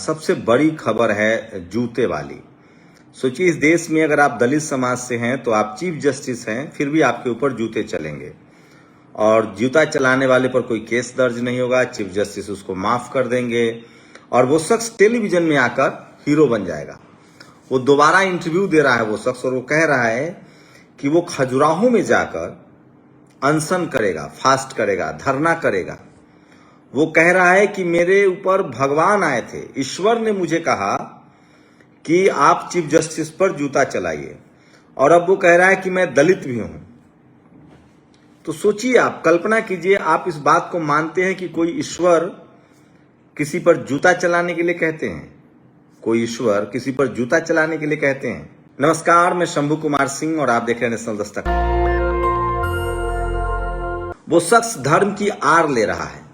सबसे बड़ी खबर है जूते वाली। सोचिए, इस देश में अगर आप दलित समाज से हैं तो आप चीफ जस्टिस हैं, फिर भी आपके ऊपर जूते चलेंगे और जूता चलाने वाले पर कोई केस दर्ज नहीं होगा। चीफ जस्टिस उसको माफ कर देंगे और वो शख्स टेलीविजन में आकर हीरो बन जाएगा। वो दोबारा इंटरव्यू दे रहा है वो शख्स, और वो कह रहा है कि वो खजुराहो में जाकर अनशन करेगा, फास्ट करेगा, धरना करेगा। वो कह रहा है कि मेरे ऊपर भगवान आए थे, ईश्वर ने मुझे कहा कि आप चीफ जस्टिस पर जूता चलाइए, और अब वो कह रहा है कि मैं दलित भी हूं। तो सोचिए, आप कल्पना कीजिए, आप इस बात को मानते हैं कि कोई ईश्वर किसी पर जूता चलाने के लिए कहते हैं? कोई ईश्वर किसी पर जूता चलाने के लिए कहते हैं? नमस्कार, मैं शंभू कुमार सिंह और आप देख रहे हैं नेशनल दस्तक। वो शख्स धर्म की आड़ ले रहा है।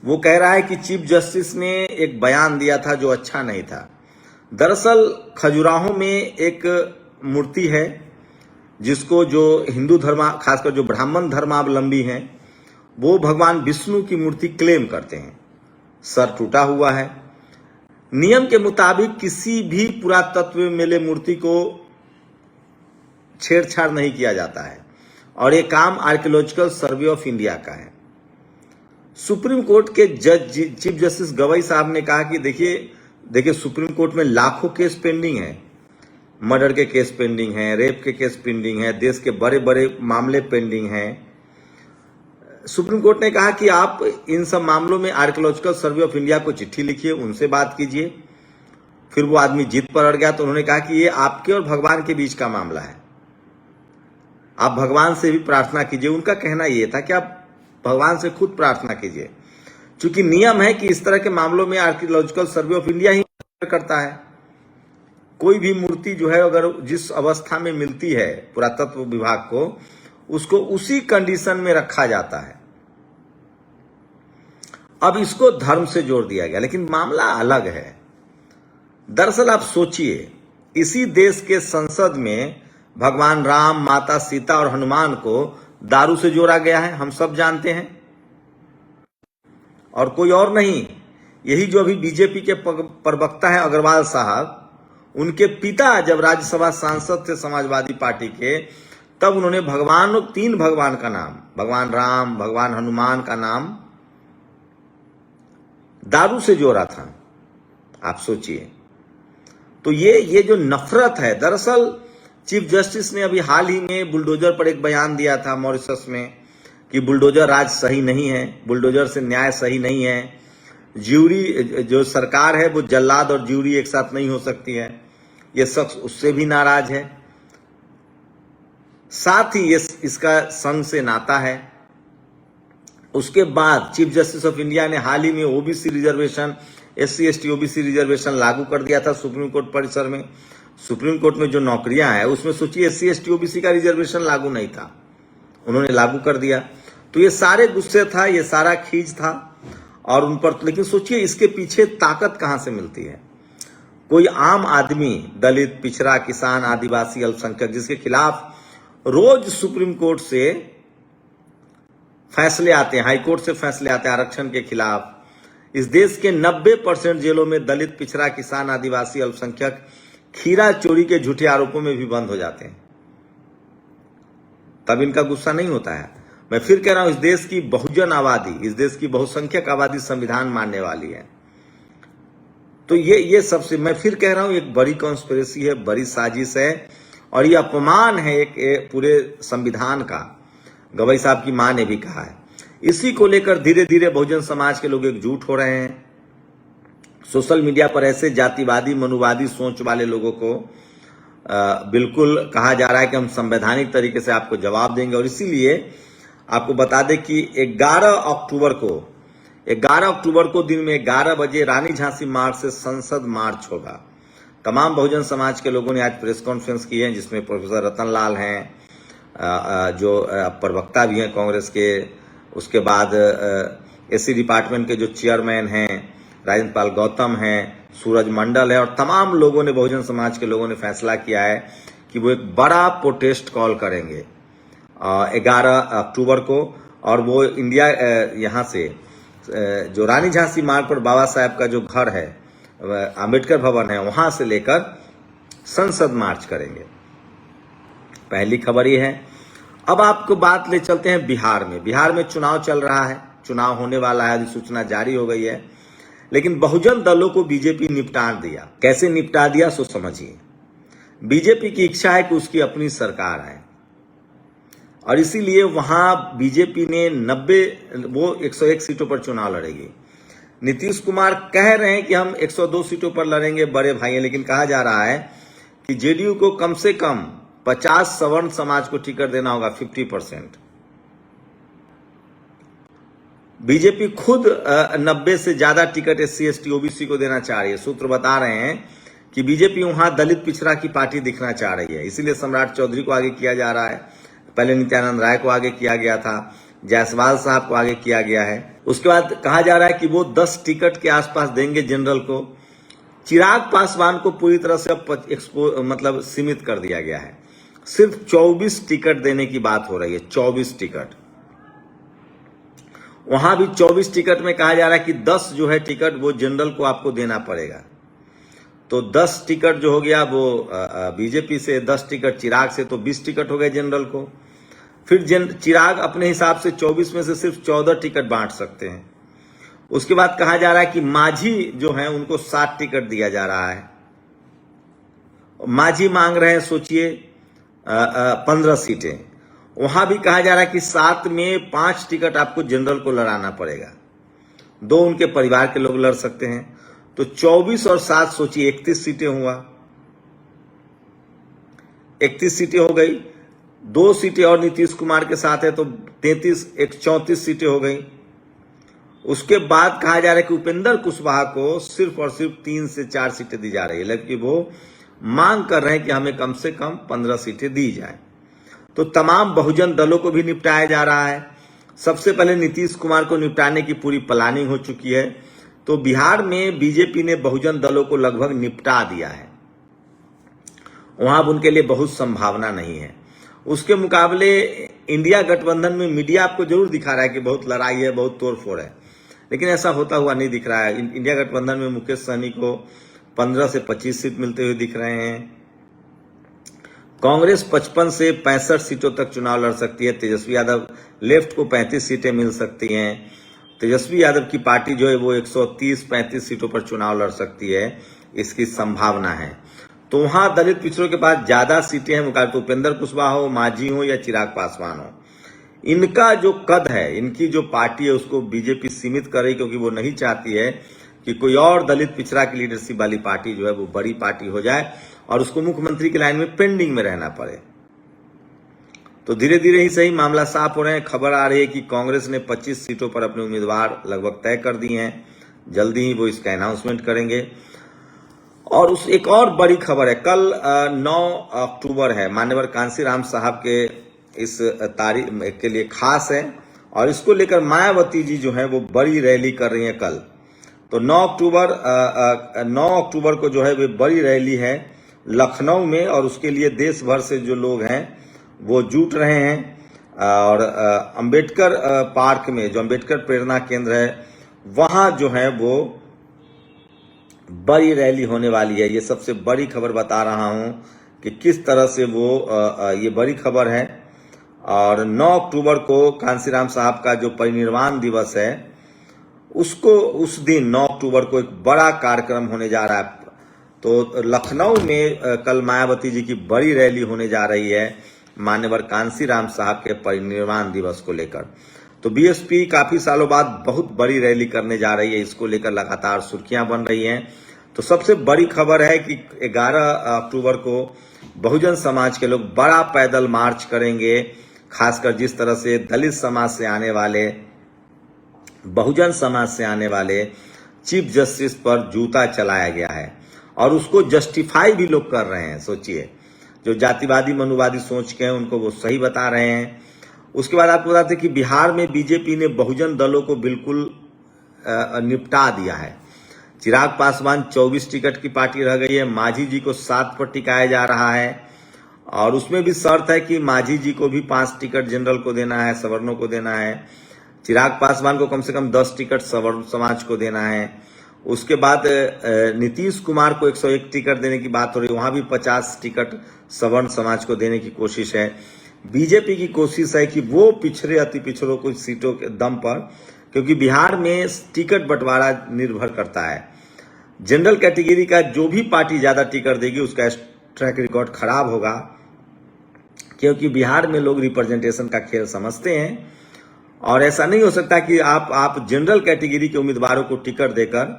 वो कह रहा है कि चीफ जस्टिस ने एक बयान दिया था जो अच्छा नहीं था। दरअसल खजुराहो में एक मूर्ति है जिसको जो हिंदू धर्म, खासकर जो ब्राह्मण धर्मावलंबी हैं, वो भगवान विष्णु की मूर्ति क्लेम करते हैं। सर टूटा हुआ है। नियम के मुताबिक किसी भी पुरातत्व में मिले मूर्ति को छेड़छाड़ नहीं किया जाता है और ये काम आर्कियोलॉजिकल सर्वे ऑफ इंडिया का है। सुप्रीम कोर्ट के जज चीफ जस्टिस गवई साहब ने कहा कि देखिए सुप्रीम कोर्ट में लाखों केस पेंडिंग है। मर्डर के केस पेंडिंग हैं, रेप के केस पेंडिंग हैं, देश के बड़े बड़े मामले पेंडिंग हैं। सुप्रीम कोर्ट ने कहा कि आप इन सब मामलों में आर्कियोलॉजिकल सर्वे ऑफ इंडिया को चिट्ठी लिखिए, उनसे बात कीजिए। फिर वो आदमी जिद पर अड़ गया तो उन्होंने कहा कि ये आपके और भगवान के बीच का मामला है, आप भगवान से भी प्रार्थना कीजिए। उनका कहना यह था कि आप भगवान से खुद प्रार्थना कीजिए, क्योंकि नियम है कि इस तरह के मामलों में आर्कियोलॉजिकल सर्वे ऑफ इंडिया ही करता है। कोई भी मूर्ति जो है अगर जिस अवस्था में मिलती है पुरातत्व विभाग को, उसको उसी कंडीशन में रखा जाता है। अब इसको धर्म से जोड़ दिया गया, लेकिन मामला अलग है। दरअसल आप सोचिए, इसी देश के संसद में भगवान राम, माता सीता और हनुमान को दारू से जोड़ा गया है, हम सब जानते हैं। और कोई और नहीं, यही जो अभी बीजेपी के प्रवक्ता है अग्रवाल साहब, उनके पिता जब राज्यसभा सांसद थे समाजवादी पार्टी के, तब उन्होंने तीन भगवान का नाम, भगवान राम, भगवान हनुमान का नाम दारू से जोड़ा था। आप सोचिए, तो ये जो नफरत है, दरअसल चीफ जस्टिस ने अभी हाल ही में बुलडोजर पर एक बयान दिया था मॉरिशस में कि बुलडोजर राज सही नहीं है, बुलडोजर से न्याय सही नहीं है। ज्यूरी जो सरकार है वो जल्लाद और ज्यूरी एक साथ नहीं हो सकती है। ये शख्स उससे भी नाराज है, साथ ही इसका संघ से नाता है। उसके बाद चीफ जस्टिस ऑफ इंडिया ने हाल ही में OBC reservation, SC ST OBC reservation लागू कर दिया था सुप्रीम कोर्ट परिसर में। सुप्रीम कोर्ट में जो नौकरियां हैं उसमें सोचिए SC ST OBC का रिजर्वेशन लागू नहीं था, उन्होंने लागू कर दिया। तो ये सारे गुस्से था, ये सारा खींच था और उन पर। लेकिन सोचिए, इसके पीछे ताकत कहां से मिलती है? कोई आम आदमी, दलित, पिछड़ा, किसान, आदिवासी, अल्पसंख्यक, जिसके खिलाफ रोज सुप्रीम कोर्ट से फैसले आते हैं, हाईकोर्ट से फैसले आते हैं आरक्षण के खिलाफ। इस देश के 90% जेलों में दलित, पिछड़ा, किसान, आदिवासी, अल्पसंख्यक खीरा चोरी के झूठे आरोपों में भी बंद हो जाते हैं, तब इनका गुस्सा नहीं होता है। मैं फिर कह रहा हूं, इस देश की बहुजन आबादी, इस देश की बहुसंख्यक आबादी संविधान मानने वाली है। तो ये सबसे, मैं फिर कह रहा हूं, एक बड़ी कॉन्स्पिरेसी है, बड़ी साजिश है और ये अपमान है एक पूरे संविधान का। गवई साहब की मां ने भी कहा है। इसी को लेकर धीरे धीरे बहुजन समाज के लोग एकजुट हो रहे हैं। सोशल मीडिया पर ऐसे जातिवादी, मनुवादी सोच वाले लोगों को बिल्कुल कहा जा रहा है कि हम संवैधानिक तरीके से आपको जवाब देंगे। और इसीलिए आपको बता दें कि 11 अक्टूबर को दिन में 11 बजे रानी झांसी मार्ग से संसद मार्च होगा। तमाम बहुजन समाज के लोगों ने आज प्रेस कॉन्फ्रेंस की है, जिसमें प्रोफेसर रतन लाल हैं, जो प्रवक्ता भी हैं कांग्रेस के। उसके बाद SC डिपार्टमेंट के जो चेयरमैन हैं राजेंद्र पाल गौतम हैं, सूरज मंडल है, और तमाम लोगों ने, बहुजन समाज के लोगों ने फैसला किया है कि वो एक बड़ा प्रोटेस्ट कॉल करेंगे 11 अक्टूबर को। और वो इंडिया यहाँ से जो रानी झांसी मार्ग पर बाबा साहब का जो घर है, अंबेडकर भवन है वहां से लेकर संसद मार्च करेंगे। पहली खबर ये है। अब आपको बात ले चलते हैं बिहार में। बिहार में चुनाव चल रहा है, चुनाव होने वाला है, अधिसूचना जारी हो गई है, लेकिन बहुजन दलों को बीजेपी निपटा दिया। कैसे निपटा दिया सो समझिए। बीजेपी की इच्छा है कि उसकी अपनी सरकार आए और इसीलिए वहां बीजेपी ने 101 सीटों पर चुनाव लड़ेगी। नीतीश कुमार कह रहे हैं कि हम 102 सीटों पर लड़ेंगे, बड़े भाई हैं, लेकिन कहा जा रहा है कि जेडीयू को कम से कम 50 सवर्ण समाज को टिकट देना होगा, 50%। बीजेपी खुद 90 से ज्यादा टिकट SC ST OBC को देना चाह रही है। सूत्र बता रहे हैं कि बीजेपी वहां दलित पिछड़ा की पार्टी दिखना चाह रही है, इसीलिए सम्राट चौधरी को आगे किया जा रहा है। पहले नित्यानंद राय को आगे किया गया था, जायसवाल साहब को आगे किया गया है। उसके बाद कहा जा रहा है कि वो 10 टिकट के आसपास देंगे जनरल को। चिराग पासवान को पूरी तरह से मतलब सीमित कर दिया गया है। सिर्फ 24 टिकट देने की बात हो रही है, 24 टिकट। वहां भी 24 टिकट में कहा जा रहा है कि 10 जो है टिकट वो जनरल को आपको देना पड़ेगा। तो 10 टिकट जो हो गया वो बीजेपी से, 10 टिकट चिराग से, तो 20 टिकट हो गए जनरल को। फिर चिराग अपने हिसाब से 24 में से सिर्फ 14 टिकट बांट सकते हैं। उसके बाद कहा जा रहा है कि माझी जो है उनको 7 टिकट दिया जा रहा है। माझी मांग रहे हैं, सोचिए, 15 सीटें। वहां भी कहा जा रहा है कि 7 में 5 टिकट आपको जनरल को लड़ाना पड़ेगा, 2 उनके परिवार के लोग लड़ सकते हैं। तो 24 और 7 सोचिए 31 सीटें हुआ, 31 सीटें हो गई। 2 सीटें और नीतीश कुमार के साथ है तो 34 सीटें हो गई। उसके बाद कहा जा रहा है कि उपेंद्र कुशवाहा को सिर्फ और सिर्फ 3 से 4 सीटें दी जा रही है, लेकिन वो मांग कर रहे हैं कि हमें कम से कम 15 सीटें दी जाए। तो तमाम बहुजन दलों को भी निपटाया जा रहा है। सबसे पहले नीतीश कुमार को निपटाने की पूरी प्लानिंग हो चुकी है। तो बिहार में बीजेपी ने बहुजन दलों को लगभग निपटा दिया है, वहां अब उनके लिए बहुत संभावना नहीं है। उसके मुकाबले इंडिया गठबंधन में मीडिया आपको जरूर दिखा रहा है कि बहुत लड़ाई है, बहुत तोड़फोड़ है, लेकिन ऐसा होता हुआ नहीं दिख रहा है। इंडिया गठबंधन में मुकेश सहनी को 15 से 25 सीट मिलते हुए दिख रहे हैं। कांग्रेस 55 से 65 सीटों तक चुनाव लड़ सकती है। तेजस्वी यादव लेफ्ट को 35 सीटें मिल सकती हैं। तेजस्वी यादव की पार्टी जो है वो 130-35 सीटों पर चुनाव लड़ सकती है, इसकी संभावना है। तो वहां दलित पिछड़ों के पास ज्यादा सीटें हैं मुकाबले, तो उपेंद्र कुशवाहा हो, माझी हो या चिराग पासवान हो। इनका जो कद है, इनकी जो पार्टी है, उसको बीजेपी सीमित कर रही, क्योंकि वो नहीं चाहती है कि कोई और दलित पिछड़ा की लीडरशिप वाली पार्टी जो है वो बड़ी पार्टी हो जाए और उसको मुख्यमंत्री की लाइन में पेंडिंग में रहना पड़े। तो धीरे धीरे ही सही मामला साफ हो रहे हैं। खबर आ रही है कि कांग्रेस ने 25 सीटों पर अपने उम्मीदवार लगभग तय कर दिए हैं, जल्दी ही वो इसका अनाउंसमेंट करेंगे। और उस एक और बड़ी खबर है, कल 9 अक्टूबर है, मान्यवर कांसीराम साहब के इस तारीख के लिए खास है और इसको लेकर मायावती जी जो है वो बड़ी रैली कर रही है कल। तो 9 अक्टूबर को जो है वो बड़ी रैली है लखनऊ में और उसके लिए देश भर से जो लोग हैं वो जुट रहे हैं। और अंबेडकर पार्क में, जो अंबेडकर प्रेरणा केंद्र है, वहां जो है वो बड़ी रैली होने वाली है। ये सबसे बड़ी खबर बता रहा हूं कि किस तरह से वो ये बड़ी खबर है। और 9 अक्टूबर को कांसीराम साहब का जो परिनिर्वाण दिवस है, उसको उस दिन 9 अक्टूबर को एक बड़ा कार्यक्रम होने जा रहा है। तो लखनऊ में कल मायावती जी की बड़ी रैली होने जा रही है मान्यवर कांसीराम साहब के परिनिर्वाण दिवस को लेकर। तो बीएसपी काफी सालों बाद बहुत बड़ी रैली करने जा रही है, इसको लेकर लगातार सुर्खियां बन रही हैं। तो सबसे बड़ी खबर है कि 11 अक्टूबर को बहुजन समाज के लोग बड़ा पैदल मार्च करेंगे। खासकर जिस तरह से दलित समाज से आने वाले, बहुजन समाज से आने वाले चीफ जस्टिस पर जूता चलाया गया है और उसको जस्टिफाई भी लोग कर रहे हैं। सोचिए, जो जातिवादी मनुवादी सोच के हैं उनको वो सही बता रहे हैं। उसके बाद आपको बताते हैं कि बिहार में बीजेपी ने बहुजन दलों को बिल्कुल निपटा दिया है। चिराग पासवान 24 टिकट की पार्टी रह गई है, माझी जी को 7 पर टिकाया जा रहा है और उसमें भी शर्त है कि माझी जी को भी 5 टिकट जनरल को देना है, सवर्णों को देना है। चिराग पासवान को कम से कम 10 टिकट सवर्ण समाज को देना है। उसके बाद नीतीश कुमार को 101 टिकट देने की बात हो रही है, वहां भी 50 टिकट सवर्ण समाज को देने की कोशिश है। बीजेपी की कोशिश है कि वो पिछड़े अति पिछड़ों को सीटों के दम पर, क्योंकि बिहार में टिकट बंटवारा निर्भर करता है, जनरल कैटेगरी का जो भी पार्टी ज्यादा टिकट देगी उसका ट्रैक रिकॉर्ड खराब होगा, क्योंकि बिहार में लोग रिप्रेजेंटेशन का खेल समझते हैं। और ऐसा नहीं हो सकता कि आप जनरल कैटेगरी के उम्मीदवारों को टिकट देकर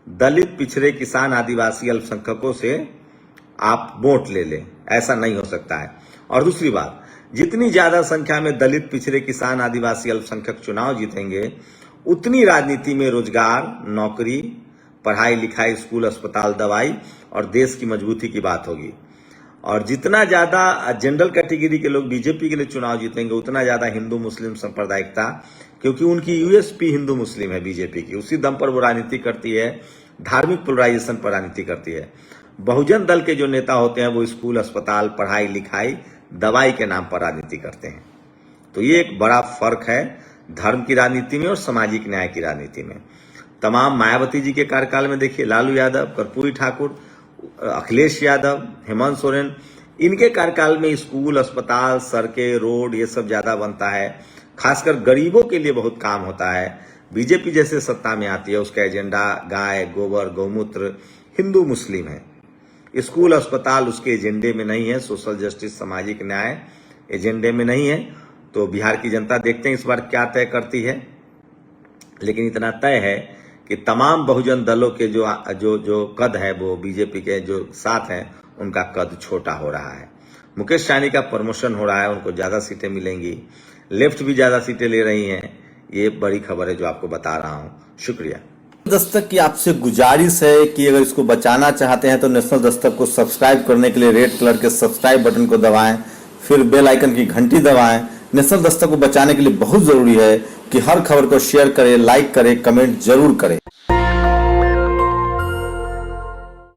दलित, पिछड़े, किसान, आदिवासी, अल्पसंख्यकों से आप वोट ले लें, ऐसा नहीं हो सकता है। और दूसरी बात, जितनी ज्यादा संख्या में दलित, पिछड़े, किसान, आदिवासी, अल्पसंख्यक चुनाव जीतेंगे, उतनी राजनीति में रोजगार, नौकरी, पढ़ाई लिखाई, स्कूल, अस्पताल, दवाई और देश की मजबूती की बात होगी। और जितना ज्यादा जनरल कैटेगरी के लोग बीजेपी के लिए चुनाव जीतेंगे, उतना ज्यादा हिंदू मुस्लिम सांप्रदायिकता, क्योंकि उनकी यूएसपी हिंदू मुस्लिम है बीजेपी की, उसी दम पर वो राजनीति करती है, धार्मिक पोलराइजेशन पर राजनीति करती है। बहुजन दल के जो नेता होते हैं वो स्कूल, अस्पताल, पढ़ाई लिखाई, दवाई के नाम पर राजनीति करते हैं। तो ये एक बड़ा फर्क है धर्म की राजनीति में और सामाजिक न्याय की राजनीति में। तमाम मायावती जी के कार्यकाल में देखिए, लालू यादव, कर्पूरी ठाकुर, अखिलेश यादव, हेमंत सोरेन, इनके कार्यकाल में स्कूल, अस्पताल, सड़कें, रोड ये सब ज्यादा बनता है, खासकर गरीबों के लिए बहुत काम होता है। बीजेपी जैसे सत्ता में आती है, उसका एजेंडा गाय, गोबर, गौमूत्र, हिंदू मुस्लिम है। स्कूल, अस्पताल उसके एजेंडे में नहीं है, सोशल जस्टिस, सामाजिक न्याय एजेंडे में नहीं है। तो बिहार की जनता देखते हैं इस बार क्या तय करती है, लेकिन इतना तय है कि तमाम बहुजन दलों के जो कद है वो बीजेपी के जो साथ हैं उनका कद छोटा हो रहा है। मुकेश सहनी का प्रमोशन हो रहा है, उनको ज्यादा सीटें मिलेंगी, लेफ्ट भी ज्यादा सीटें ले रही हैं। ये बड़ी खबर है जो आपको बता रहा हूं। शुक्रिया। दस्तक की आपसे गुजारिश है कि अगर इसको बचाना चाहते हैं तो नेशनल दस्तक को सब्सक्राइब करने के लिए रेड कलर के सब्सक्राइब बटन को दबाएं, फिर बेल आइकन की घंटी दबाएं। नेशनल दस्तक को बचाने के लिए बहुत जरूरी है कि हर खबर को शेयर करें, लाइक करें, कमेंट जरूर करें।